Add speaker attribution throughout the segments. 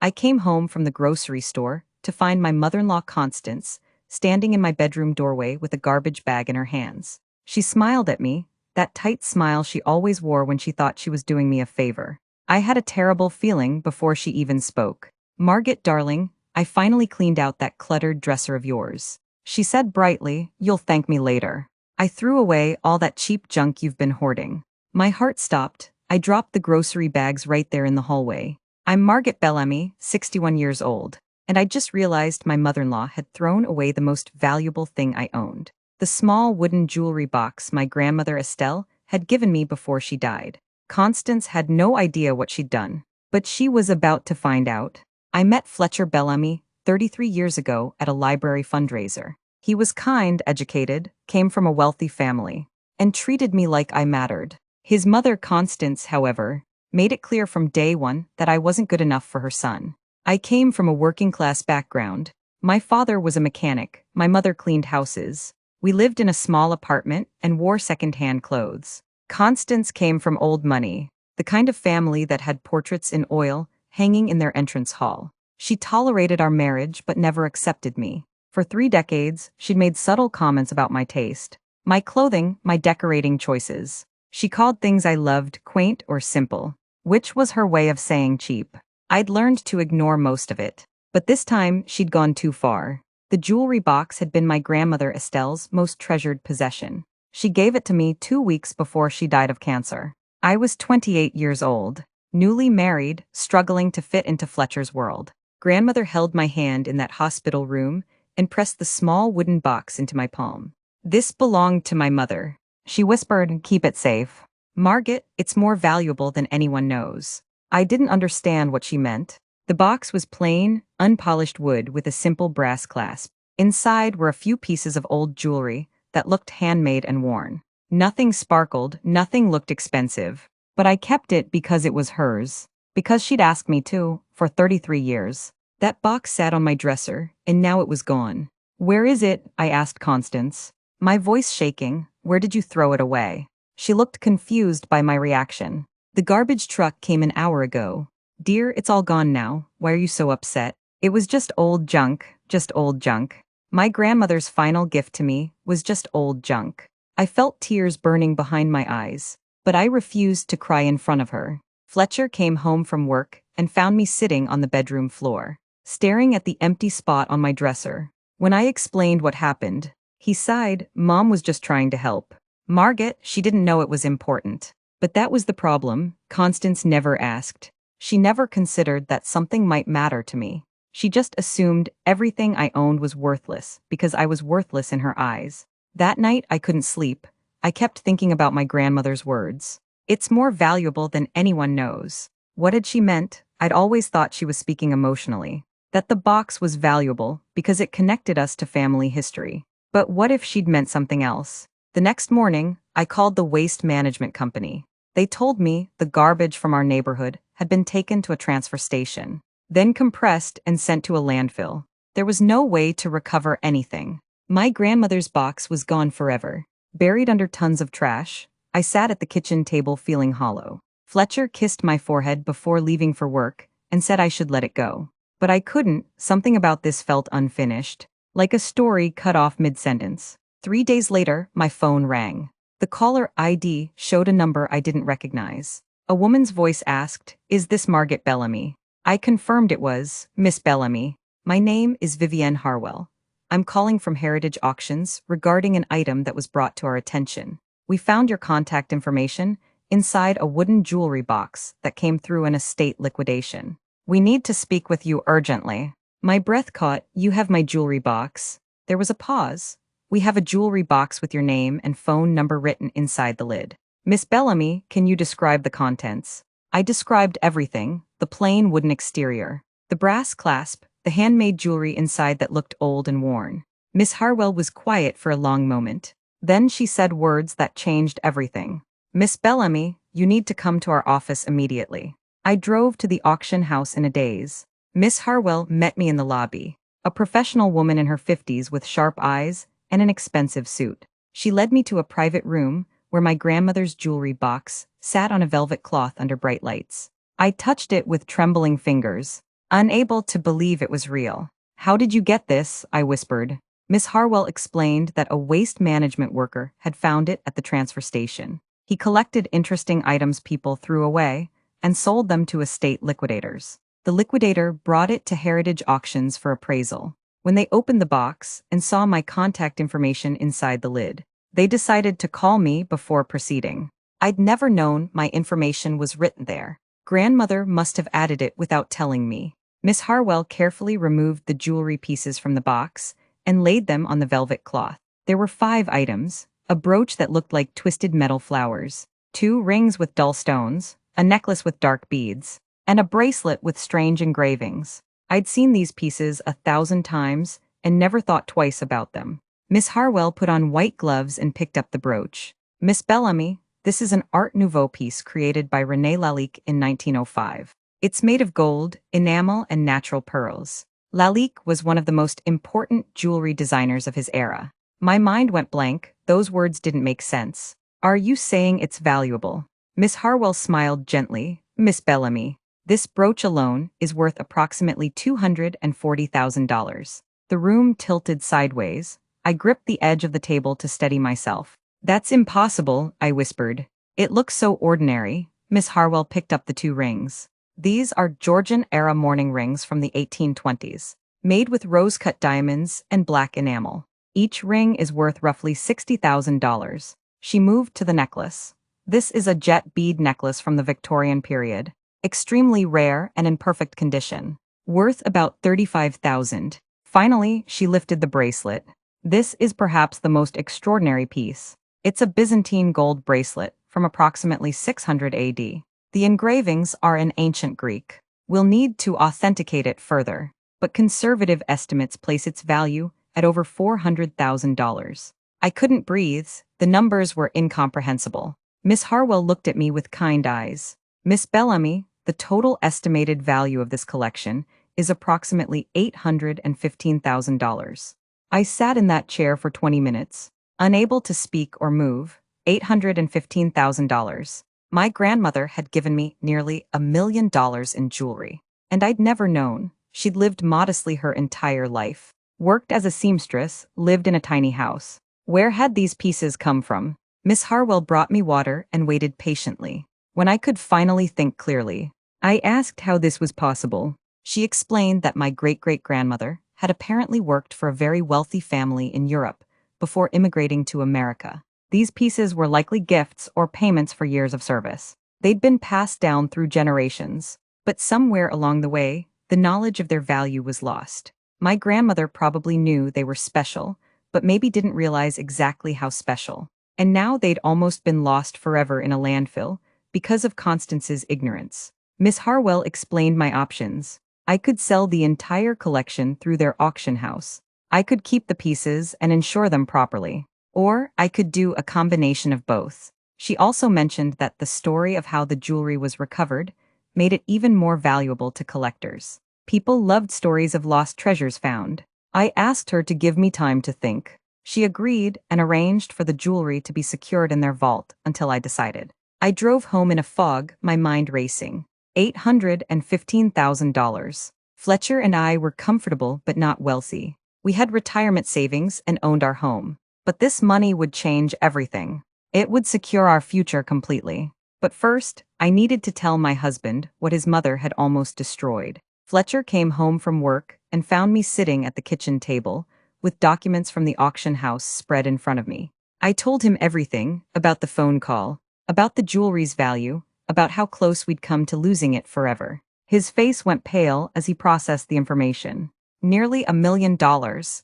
Speaker 1: I came home from the grocery store to find my mother-in-law Constance standing in my bedroom doorway with a garbage bag in her hands. She smiled at me, that tight smile she always wore when she thought she was doing me a favor. I had a terrible feeling before she even spoke. "Margaret, darling, I finally cleaned out that cluttered dresser of yours," she said brightly. "You'll thank me later. I threw away all that cheap junk you've been hoarding." My heart stopped. I dropped the grocery bags right there in the hallway. I'm Margaret Bellamy, 61 years old, and I just realized my mother-in-law had thrown away the most valuable thing I owned. The small wooden jewelry box my grandmother Estelle had given me before she died. Constance had no idea what she'd done, but she was about to find out. I met Fletcher Bellamy 33 years ago at a library fundraiser. He was kind, educated, came from a wealthy family, and treated me like I mattered. His mother, Constance, however, made it clear from day one that I wasn't good enough for her son. I came from a working-class background. My father was a mechanic, my mother cleaned houses. We lived in a small apartment and wore second-hand clothes. Constance came from old money, the kind of family that had portraits in oil hanging in their entrance hall. She tolerated our marriage but never accepted me. For 3 decades, she'd made subtle comments about my taste, my clothing, my decorating choices. She called things I loved quaint or simple, which was her way of saying cheap. I'd learned to ignore most of it, but this time she'd gone too far. The jewelry box had been my grandmother Estelle's most treasured possession. She gave it to me 2 weeks before she died of cancer. I was 28 years old, newly married, struggling to fit into Fletcher's world. Grandmother held my hand in that hospital room and pressed the small wooden box into my palm. "This belonged to my mother," she whispered. "Keep it safe. Margaret, it's more valuable than anyone knows." I didn't understand what she meant. The box was plain, unpolished wood with a simple brass clasp. Inside were a few pieces of old jewelry that looked handmade and worn. Nothing sparkled, nothing looked expensive. But I kept it because it was hers. Because she'd asked me to, for 33 years. That box sat on my dresser, and now it was gone. "Where is it?" I asked Constance, my voice shaking. "Where did you throw it away?" She looked confused by my reaction. "The garbage truck came an hour ago." "Dear, it's all gone now. Why are you so upset?" "It was just old junk, just old junk." My grandmother's final gift to me was just old junk. I felt tears burning behind my eyes, but I refused to cry in front of her. Fletcher came home from work and found me sitting on the bedroom floor, staring at the empty spot on my dresser. When I explained what happened, he sighed. "Mom was just trying to help. Margaret, she didn't know it was important." But that was the problem. Constance never asked. She never considered that something might matter to me. She just assumed everything I owned was worthless because I was worthless in her eyes. That night I couldn't sleep. I kept thinking about my grandmother's words. "It's more valuable than anyone knows." What had she meant? I'd always thought she was speaking emotionally. That the box was valuable because it connected us to family history. But what if she'd meant something else? The next morning, I called the waste management company. They told me the garbage from our neighborhood had been taken to a transfer station, then compressed and sent to a landfill. There was no way to recover anything. My grandmother's box was gone forever, buried under tons of trash. I sat at the kitchen table feeling hollow. Fletcher kissed my forehead before leaving for work and said I should let it go. But I couldn't. Something about this felt unfinished, like a story cut off mid-sentence. 3 days later, my phone rang. The caller ID showed a number I didn't recognize. A woman's voice asked, "Is this Margaret Bellamy?" I confirmed it was. "Miss Bellamy, my name is Vivienne Harwell. I'm calling from Heritage Auctions regarding an item that was brought to our attention. We found your contact information inside a wooden jewelry box that came through an estate liquidation. We need to speak with you urgently." My breath caught. "You have my jewelry box?" There was a pause. "We have a jewelry box with your name and phone number written inside the lid." "Miss Bellamy, can you describe the contents?" I described everything: the plain wooden exterior, the brass clasp, the handmade jewelry inside that looked old and worn. Miss Harwell was quiet for a long moment. Then she said words that changed everything. "Miss Bellamy, you need to come to our office immediately." I drove to the auction house in a daze. Miss Harwell met me in the lobby, a professional woman in her 50s with sharp eyes and an expensive suit. She led me to a private room where my grandmother's jewelry box sat on a velvet cloth under bright lights. I touched it with trembling fingers. unable to believe it was real. How did you get this? I whispered. Miss Harwell explained that a waste management worker had found it at the transfer station. He collected interesting items people threw away and sold them to estate liquidators. The liquidator brought it to Heritage Auctions for appraisal. When they opened the box and saw my contact information inside the lid, they decided to call me before proceeding. I'd never known my information was written there. Grandmother must have added it without telling me. Miss Harwell carefully removed the jewelry pieces from the box and laid them on the velvet cloth. There were 5 items: a brooch that looked like twisted metal flowers, 2 rings with dull stones, a necklace with dark beads, and a bracelet with strange engravings. I'd seen these pieces 1,000 times and never thought twice about them. Miss Harwell put on white gloves and picked up the brooch. Miss Bellamy, this is an Art Nouveau piece created by René Lalique in 1905. It's made of gold, enamel, and natural pearls. Lalique was one of the most important jewelry designers of his era. My mind went blank. Those words didn't make sense. Are you saying it's valuable? Miss Harwell smiled gently. Miss Bellamy, this brooch alone is worth approximately $240,000. The room tilted sideways. I gripped the edge of the table to steady myself. That's impossible, I whispered. It looks so ordinary. Miss Harwell picked up the 2 rings. These are Georgian-era mourning rings from the 1820s, made with rose-cut diamonds and black enamel. Each ring is worth roughly $60,000. She moved to the necklace. This is a jet bead necklace from the Victorian period, extremely rare and in perfect condition, worth about $35,000. Finally, she lifted the bracelet. This is perhaps the most extraordinary piece. It's a Byzantine gold bracelet from approximately 600 AD. The engravings are in ancient Greek. We'll need to authenticate it further, but conservative estimates place its value at over $400,000. I couldn't breathe. The numbers were incomprehensible. Miss Harwell looked at me with kind eyes. Miss Bellamy, the total estimated value of this collection is approximately $815,000. I sat in that chair for 20 minutes, unable to speak or move. $815,000. My grandmother had given me nearly $1 million in jewelry, and I'd never known. She'd lived modestly her entire life, worked as a seamstress, lived in a tiny house. Where had these pieces come from? Miss Harwell brought me water and waited patiently. When I could finally think clearly, I asked how this was possible. She explained that my great-great-grandmother had apparently worked for a very wealthy family in Europe before immigrating to America. These pieces were likely gifts or payments for years of service. They'd been passed down through generations, but somewhere along the way, the knowledge of their value was lost. My grandmother probably knew they were special, but maybe didn't realize exactly how special. And now they'd almost been lost forever in a landfill because of Constance's ignorance. Miss Harwell explained my options. I could sell the entire collection through their auction house. I could keep the pieces and insure them properly. Or I could do a combination of both. She also mentioned that the story of how the jewelry was recovered made it even more valuable to collectors. People loved stories of lost treasures found. I asked her to give me time to think. She agreed and arranged for the jewelry to be secured in their vault until I decided. I drove home in a fog, my mind racing. $815,000. Fletcher and I were comfortable but not wealthy. We had retirement savings and owned our home. But this money would change everything. It would secure our future completely. But first, I needed to tell my husband what his mother had almost destroyed. Fletcher came home from work and found me sitting at the kitchen table, with documents from the auction house spread in front of me. I told him everything, about the phone call, about the jewelry's value, about how close we'd come to losing it forever. His face went pale as he processed the information. Nearly $1 million,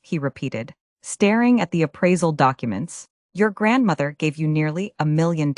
Speaker 1: he repeated, staring at the appraisal documents. Your grandmother gave you nearly $1 million,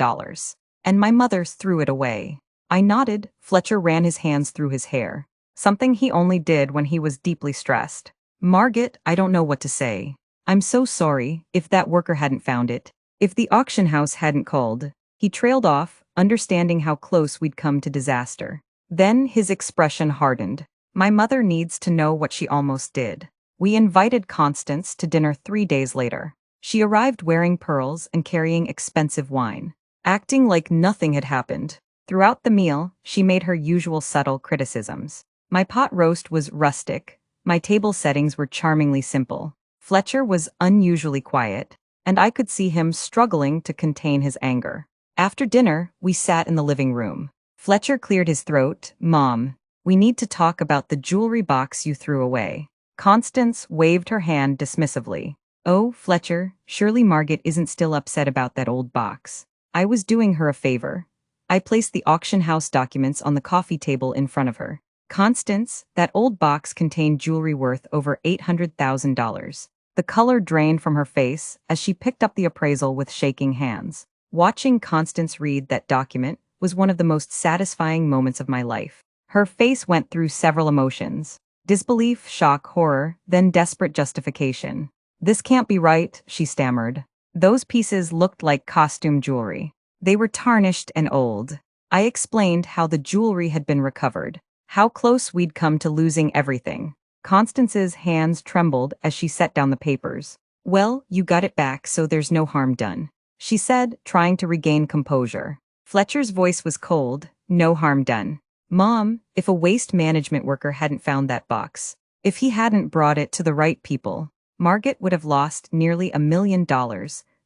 Speaker 1: and my mother threw it away. I nodded. Fletcher ran his hands through his hair, something he only did when he was deeply stressed. Margaret, I don't know what to say. I'm so sorry. If that worker hadn't found it, if the auction house hadn't called. He trailed off, understanding how close we'd come to disaster. Then his expression hardened. My mother needs to know what she almost did. We invited Constance to dinner 3 days later. She arrived wearing pearls and carrying expensive wine, acting like nothing had happened. Throughout the meal, she made her usual subtle criticisms. My pot roast was rustic, my table settings were charmingly simple. Fletcher was unusually quiet, and I could see him struggling to contain his anger. After dinner, we sat in the living room. Fletcher cleared his throat. Mom, we need to talk about the jewelry box you threw away. Constance waved her hand dismissively. Oh, Fletcher, surely Margaret isn't still upset about that old box. I was doing her a favor. I placed the auction house documents on the coffee table in front of her. Constance, that old box contained jewelry worth over $800,000. The color drained from her face as she picked up the appraisal with shaking hands. Watching Constance read that document was one of the most satisfying moments of my life. Her face went through several emotions: disbelief, shock, horror, then desperate justification. This can't be right, she stammered. Those pieces looked like costume jewelry. They were tarnished and old. I explained how the jewelry had been recovered, how close we'd come to losing everything. Constance's hands trembled as she set down the papers. Well, you got it back, so there's no harm done, she said, trying to regain composure. Fletcher's voice was cold. No harm done. Mom, if a waste management worker hadn't found that box, if he hadn't brought it to the right people, Margaret would have lost nearly $1 million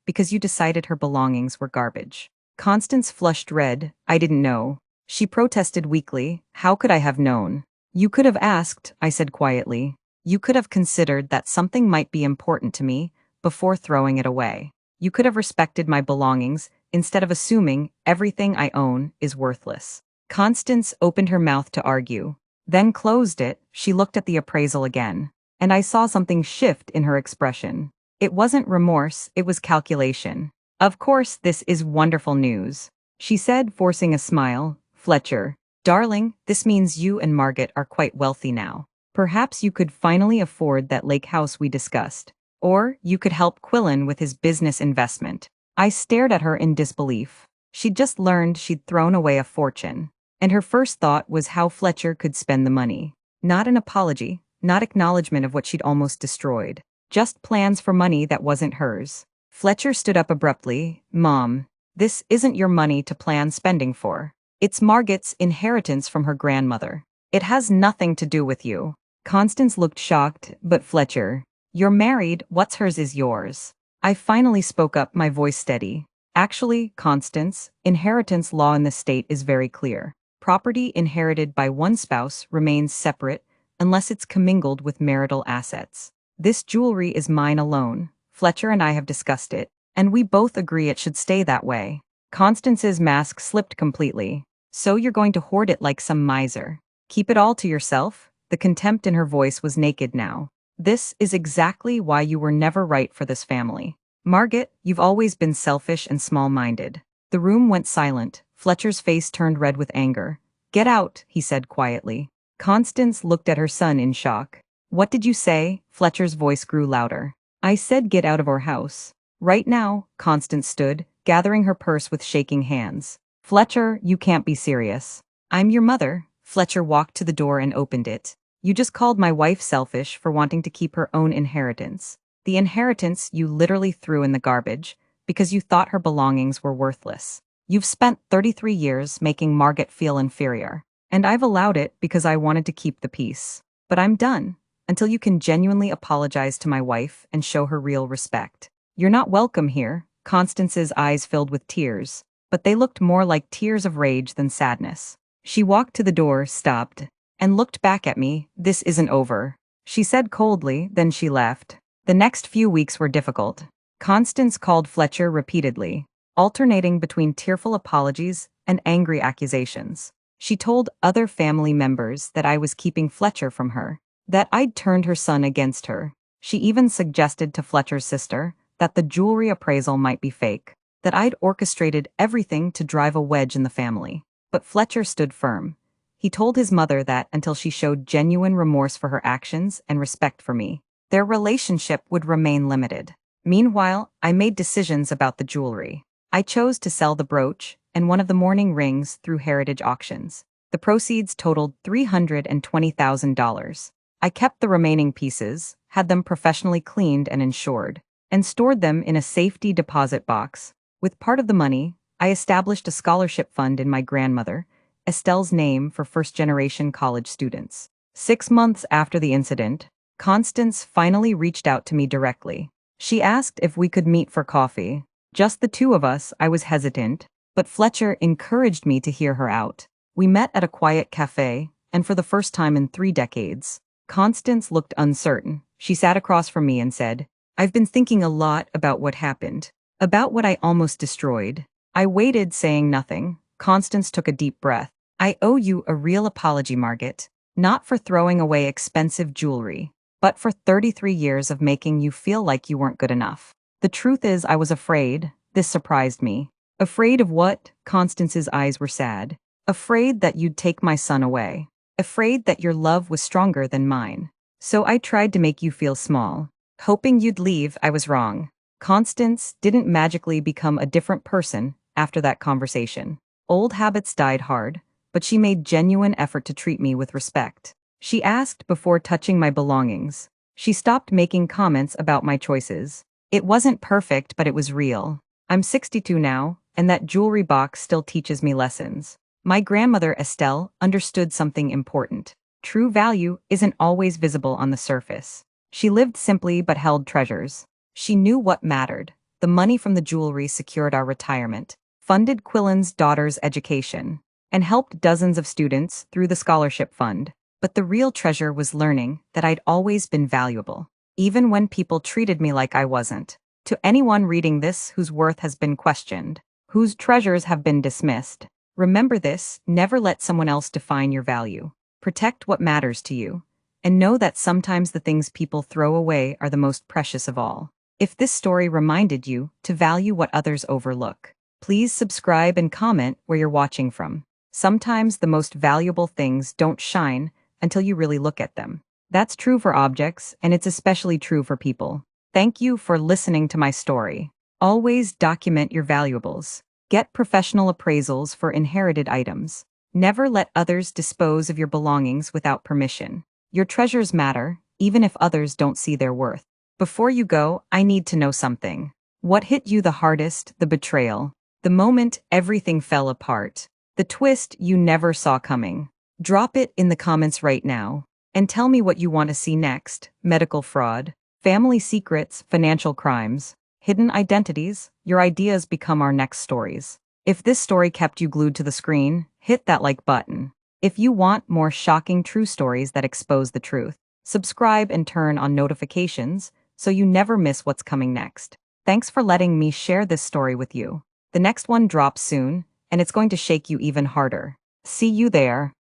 Speaker 1: because you decided her belongings were garbage. Constance flushed red. I didn't know. She protested weakly. How could I have known? You could have asked, I said quietly. You could have considered that something might be important to me before throwing it away. You could have respected my belongings instead of assuming everything I own is worthless. Constance opened her mouth to argue, then closed it. She looked at the appraisal again, and I saw something shift in her expression. It wasn't remorse, it was calculation. Of course, this is wonderful news, she said, forcing a smile. Fletcher, darling, this means you and Margaret are quite wealthy now. Perhaps you could finally afford that lake house we discussed. Or you could help Quillen with his business investment. I stared at her in disbelief. She'd just learned she'd thrown away a fortune, and her first thought was how Fletcher could spend the money. Not an apology, not acknowledgement of what she'd almost destroyed. Just plans for money that wasn't hers. Fletcher stood up abruptly. Mom, this isn't your money to plan spending for. It's Margaret's inheritance from her grandmother. It has nothing to do with you. Constance looked shocked. But Fletcher, you're married, what's hers is yours. I finally spoke up, my voice steady. Actually, Constance, inheritance law in the state is very clear. Property inherited by one spouse remains separate unless it's commingled with marital assets. This jewelry is mine alone. Fletcher and I have discussed it, and we both agree it should stay that way. Constance's mask slipped completely. So you're going to hoard it like some miser? Keep it all to yourself? The contempt in her voice was naked now. This is exactly why you were never right for this family. Margaret, you've always been selfish and small-minded. The room went silent. Fletcher's face turned red with anger. Get out, he said quietly. Constance looked at her son in shock. What did you say? Fletcher's voice grew louder. I said get out of our house. Right now. Constance stood, gathering her purse with shaking hands. Fletcher, you can't be serious. I'm your mother. Fletcher walked to the door and opened it. You just called my wife selfish for wanting to keep her own inheritance. The inheritance you literally threw in the garbage because you thought her belongings were worthless. You've spent 33 years making Margaret feel inferior, and I've allowed it because I wanted to keep the peace. But I'm done, until you can genuinely apologize to my wife and show her real respect. You're not welcome here. Constance's eyes filled with tears, but they looked more like tears of rage than sadness. She walked to the door, stopped, and looked back at me. This isn't over, she said coldly, then she left. The next few weeks were difficult. Constance called Fletcher repeatedly, alternating between tearful apologies and angry accusations. She told other family members that I was keeping Fletcher from her, that I'd turned her son against her. She even suggested to Fletcher's sister that the jewelry appraisal might be fake, that I'd orchestrated everything to drive a wedge in the family. But Fletcher stood firm. He told his mother that until she showed genuine remorse for her actions and respect for me, their relationship would remain limited. Meanwhile, I made decisions about the jewelry. I chose to sell the brooch and one of the mourning rings through heritage auctions. The proceeds totaled $320,000. I kept the remaining pieces, had them professionally cleaned and insured, and stored them in a safety deposit box. With part of the money, I established a scholarship fund in my grandmother, Estelle's name, for first-generation college students. 6 months after the incident, Constance finally reached out to me directly. She asked if we could meet for coffee. Just the two of us. I was hesitant, but Fletcher encouraged me to hear her out. We met at a quiet cafe, and for the first time in 3 decades, Constance looked uncertain. She sat across from me and said, "I've been thinking a lot about what happened, about what I almost destroyed." I waited, saying nothing. Constance took a deep breath. "I owe you a real apology, Margaret. Not for throwing away expensive jewelry, but for 33 years of making you feel like you weren't good enough. The truth is, I was afraid." This surprised me. "Afraid of what?" Constance's eyes were sad. "Afraid that you'd take my son away. Afraid that your love was stronger than mine. So I tried to make you feel small, hoping you'd leave." I was wrong. Constance didn't magically become a different person after that conversation. Old habits died hard, but she made genuine effort to treat me with respect. She asked before touching my belongings. She stopped making comments about my choices. It wasn't perfect, but it was real. I'm 62 now, and that jewelry box still teaches me lessons. My grandmother Estelle understood something important. True value isn't always visible on the surface. She lived simply but held treasures. She knew what mattered. The money from the jewelry secured our retirement, funded Quillen's daughter's education, and helped dozens of students through the scholarship fund. But the real treasure was learning that I'd always been valuable, even when people treated me like I wasn't. To anyone reading this whose worth has been questioned, whose treasures have been dismissed, remember this: never let someone else define your value. Protect what matters to you, and know that sometimes the things people throw away are the most precious of all. If this story reminded you to value what others overlook, please subscribe and comment where you're watching from. Sometimes the most valuable things don't shine until you really look at them. That's true for objects, and it's especially true for people. Thank you for listening to my story. Always document your valuables. Get professional appraisals for inherited items. Never let others dispose of your belongings without permission. Your treasures matter, even if others don't see their worth. Before you go, I need to know something. What hit you the hardest? The betrayal, the moment everything fell apart, the twist you never saw coming? Drop it in the comments right now. And tell me what you want to see next. Medical fraud, family secrets, financial crimes, hidden identities. Your ideas become our next stories. If this story kept you glued to the screen, hit that like button. If you want more shocking true stories that expose the truth, subscribe and turn on notifications so you never miss what's coming next. Thanks for letting me share this story with you. The next one drops soon, and it's going to shake you even harder. See you there.